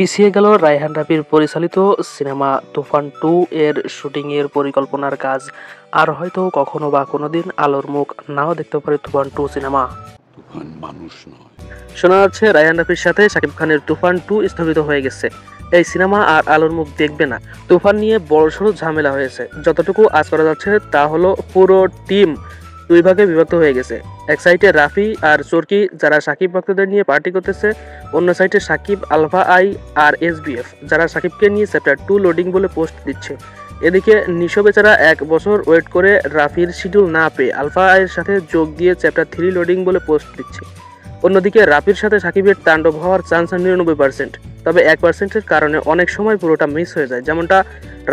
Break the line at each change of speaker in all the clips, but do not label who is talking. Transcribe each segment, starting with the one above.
পিছিয়ে গেল রায়হান রাফির পরিচালিত সিনেমা তুফান 2 এর শুটিংয়ের পরিকল্পনার কাজ। আর হয়তো কখনো বা কোনোদিন আলোর মুখ নাও দেখতে পারে তুফান 2 সিনেমা।
তুফান মানুষ নয়।
শোনা যাচ্ছে রায়হান রাফির সাথে শাকিব খানের তুফান 2 স্থগিত হয়ে গেছে। এই সিনেমা আর আলোর মুখ দেখবে না। তুফান নিয়ে বড়সড় ঝামেলা হয়েছে। যতটুকু আজ করা যাচ্ছে তা হলো পুরো টিম দুই ভাগে বিভক্ত হয়ে গেছে। এক সাইডে রাফি আর চরকি যারা শাকিব ভক্তদের নিয়ে পার্টি করতেছে, অন্য সাইডে শাকিব, আলফা আই আর এসবিএফ যারা শাকিবকে নিয়ে চ্যাপ্টার 2 লোডিং বলে পোস্ট দিচ্ছে। এদিকে নিশো বেচারা 1 বছর ওয়েট করে রাফির শিডিউল না পেয়ে আলফা আইয়ের সাথে যোগ দিয়ে চ্যাপ্টার 3 লোডিং বলে পোস্ট দিচ্ছে। অন্যদিকে রাফির সাথে শাকিবের তাণ্ডব হওয়ার চান্স 99%, তবে 1%-এর কারণে অনেক সময় পুরোটা মিস হয়ে যায়। যেমনটা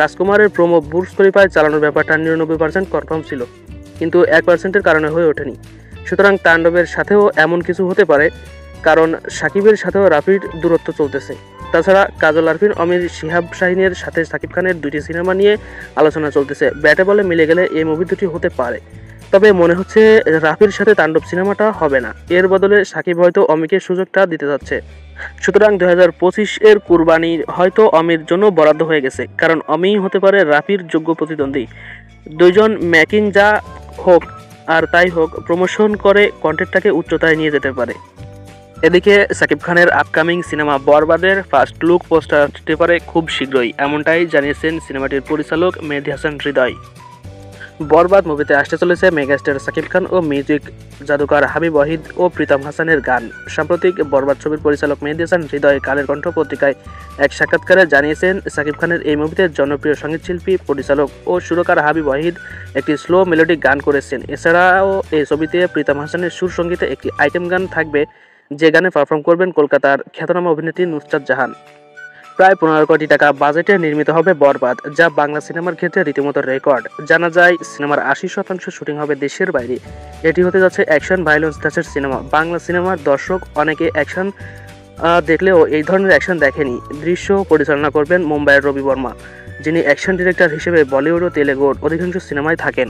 রাজকুমারের প্রোমো বুর্জ খলিফায় চালানোর ব্যাপারটা 99% কনফার্ম ছিল, কিন্তু 1%-এর কারণে হয়ে ওঠেনি। সুতরাং তাণ্ডবের সাথেও এমন কিছু হতে পারে, কারণ শাকিবের সাথেও রাফির দূরত্ব চলতেছে। তাছাড়া কাজল আরফিন, অমির, শিহাব শাহিনের সাথে শাকিব খানের 2টি সিনেমা নিয়ে আলোচনা চলতেছে। ব্যাটে বলে মিলে গেলে এই মুভি দুটি হতে পারে, তবে মনে হচ্ছে রাফির সাথে তাণ্ডব সিনেমাটা হবে না। এর বদলে শাকিব হয়তো অমিকে সুযোগটা দিতে যাচ্ছে। সুতরাং 2025-এর কুরবানির হয়তো অমির জন্য বরাদ্দ হয়ে গেছে, কারণ অমি হতে পারে রাফির যোগ্য প্রতিদ্বন্দ্বী। দুইজন ম্যাকিং যা হোক আর তাই হোক, প্রমোশন করে কন্টেন্টটাকে উচ্চতায় নিয়ে যেতে পারে। এদিকে শাকিব খানের আপকামিং সিনেমা বরবাদের ফার্স্ট লুক পোস্টার আসতে পারে খুব শীঘ্রই, এমনটাই জানিয়েছেন সিনেমাটির পরিচালক মেহেদী হাসান হৃদয়। বরবাদ মুভিতে আসতে চলেছে মেগাস্টার শাকিব খান ও মিউজিক জাদুকর হাবিব ওয়াহিদ ও প্রীতম হাসানের গান। সাম্প্রতিক বরবাদ ছবির পরিচালক মেহেদী হাসান হৃদয় কালের কণ্ঠ পত্রিকায় এক সাক্ষাৎকারে জানিয়েছেন, শাকিব খানের এই মুভিতে জনপ্রিয় সঙ্গীতশিল্পী, পরিচালক ও সুরকার হাবিব ওয়াহিদ একটি স্লো মেলোডিক গান করেছেন। এছাড়াও এই ছবিতে প্রীতম হাসানের সুর সঙ্গীতে একটি আইটেম গান থাকবে, যে গানে পারফর্ম করবেন কলকাতার খ্যাতনামা অভিনেত্রী নুসরাত জাহান। প্রায় 15 কোটি টাকা বাজেটে নির্মিত হবে বরবাদ, যা বাংলা সিনেমার ক্ষেত্রে রীতিমতো রেকর্ড। জানা যায় সিনেমার 80% শুটিং হবে দেশের বাইরে। এটি হতে যাচ্ছে অ্যাকশন ভায়োলেন্স ধাঁচের সিনেমা। বাংলা সিনেমার দর্শক অনেকে অ্যাকশন দেখলেও এই ধরনের অ্যাকশন দেখেনি। দৃশ্য পরিচালনা করবেন মুম্বাইয়ের রবি বর্মা, যিনি অ্যাকশন ডিরেক্টর হিসেবে বলিউড ও তেলেগুর অধিকাংশ সিনেমায় থাকেন।